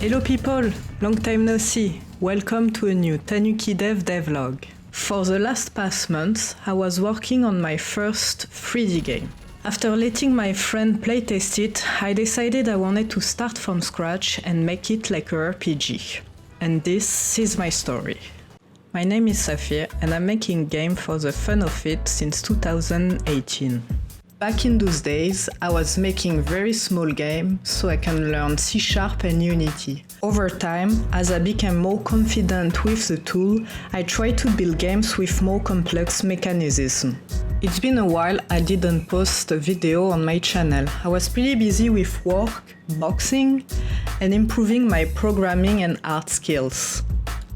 Hello people, long time no see. Welcome to a new Tanuki Dev devlog. For the last past months, I was working on my first 3D game. After letting my friend playtest it, I decided I wanted to start from scratch and make it like a RPG. And this is my story. My name is Safir and I'm making game for the fun of it since 2018. Back in those days, I was making very small games so I can learn C# and Unity. Over time, as I became more confident with the tool, I tried to build games with more complex mechanisms. It's been a while I didn't post a video on my channel. I was pretty busy with work, boxing, and improving my programming and art skills.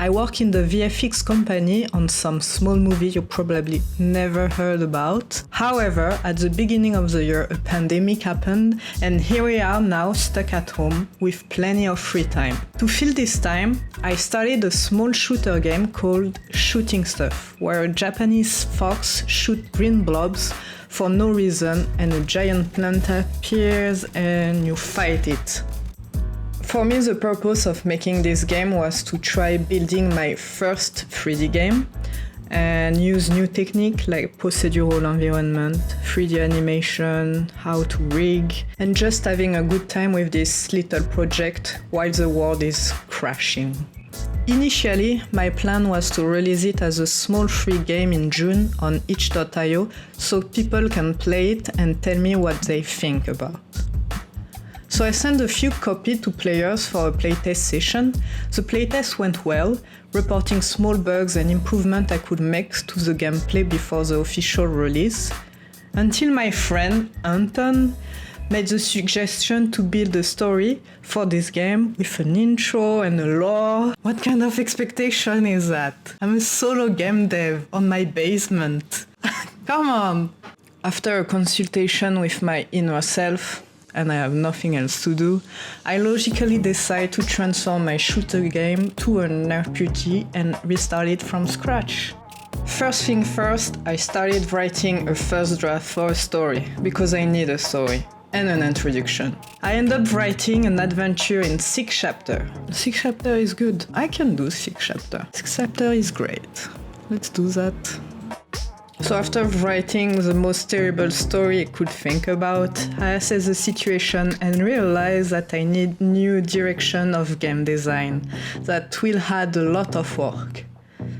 I work in the VFX company on some small movie you probably never heard about. However, at the beginning of the year, a pandemic happened, and here we are now stuck at home with plenty of free time. To fill this time, I started a small shooter game called Shooting Stuff, where a Japanese fox shoots green blobs for no reason and a giant plant appears and you fight it. For me, the purpose of making this game was to try building my first 3D game and use new techniques like procedural environment, 3D animation, how to rig, and just having a good time with this little project while the world is crashing. Initially, my plan was to release it as a small free game in June on itch.io so people can play it and tell me what they think about. So I sent a few copies to players for a playtest session. The playtest went well, reporting small bugs and improvements I could make to the gameplay before the official release, until my friend Anton made the suggestion to build a story for this game with an intro and a lore. What kind of expectation is that? I'm a solo game dev on my basement. Come on! After a consultation with my inner self, and I have nothing else to do, I logically decide to transform my shooter game to an RPG and restart it from scratch. First thing first, I started writing a first draft for a story, because I need a story and an introduction. I ended up writing an adventure in 6 chapters. 6 chapters is good. I can do 6 chapters. 6 chapters is great. Let's do that. So after writing the most terrible story I could think about, I assessed the situation and realized that I need new direction of game design that will add a lot of work.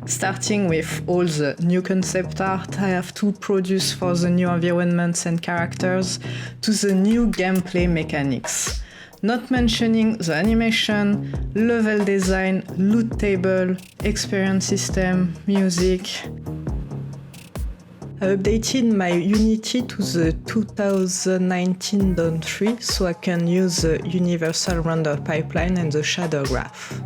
Starting with all the new concept art I have to produce for the new environments and characters, to the new gameplay mechanics. Not mentioning the animation, level design, loot table, experience system, music. I updated my Unity to the 2019.3 so I can use the universal render pipeline and the shader graph.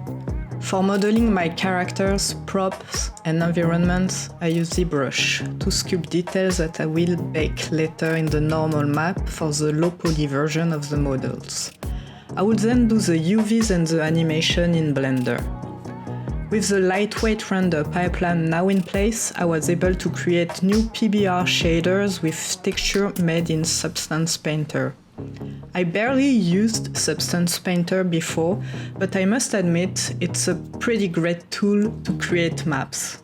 For modeling my characters, props and environments, I use ZBrush to sculpt details that I will bake later in the normal map for the low poly version of the models. I would then do the UVs and the animation in Blender. With the lightweight render pipeline now in place, I was able to create new PBR shaders with texture made in Substance Painter. I barely used Substance Painter before, but I must admit it's a pretty great tool to create maps.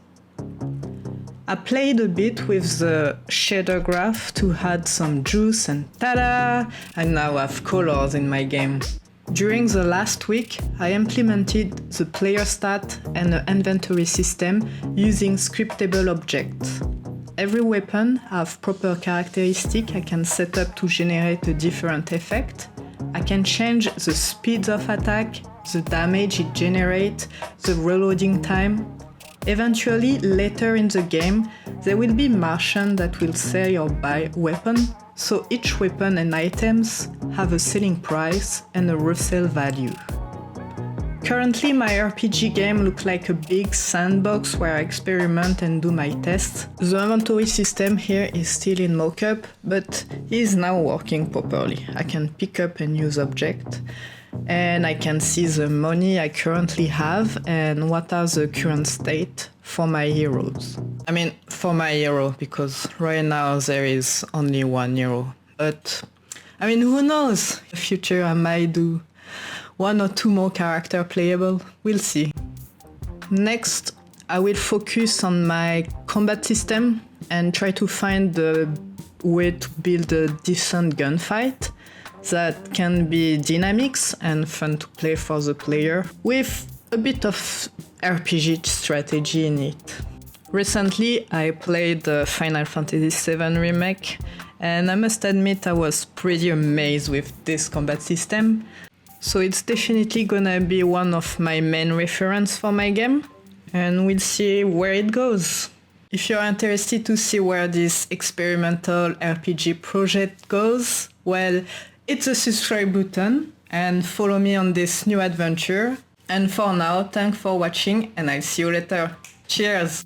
I played a bit with the shader graph to add some juice and ta-da! I now have colors in my game. During the last week, I implemented the player stat and an inventory system using scriptable objects. Every weapon has proper characteristics I can set up to generate a different effect. I can change the speed of attack, the damage it generates, the reloading time. Eventually, later in the game, there will be Martians that will sell or buy weapons. So each weapon and items have a selling price and a resale value. Currently my RPG game looks like a big sandbox where I experiment and do my tests. The inventory system here is still in mockup, but is now working properly. I can pick up and use objects, and I can see the money I currently have and what are the current state for my heroes. I mean, for my hero, because right now there is only one hero. But, I mean, who knows? In the future I might do one or two more character playable, we'll see. Next, I will focus on my combat system and try to find the way to build a decent gunfight that can be dynamics and fun to play for the player, with a bit of RPG strategy in it. Recently, I played the Final Fantasy VII Remake, and I must admit I was pretty amazed with this combat system, so it's definitely gonna be one of my main reference for my game, and we'll see where it goes. If you're interested to see where this experimental RPG project goes, well, hit the subscribe button and follow me on this new adventure. And for now, thanks for watching and I'll see you later. Cheers!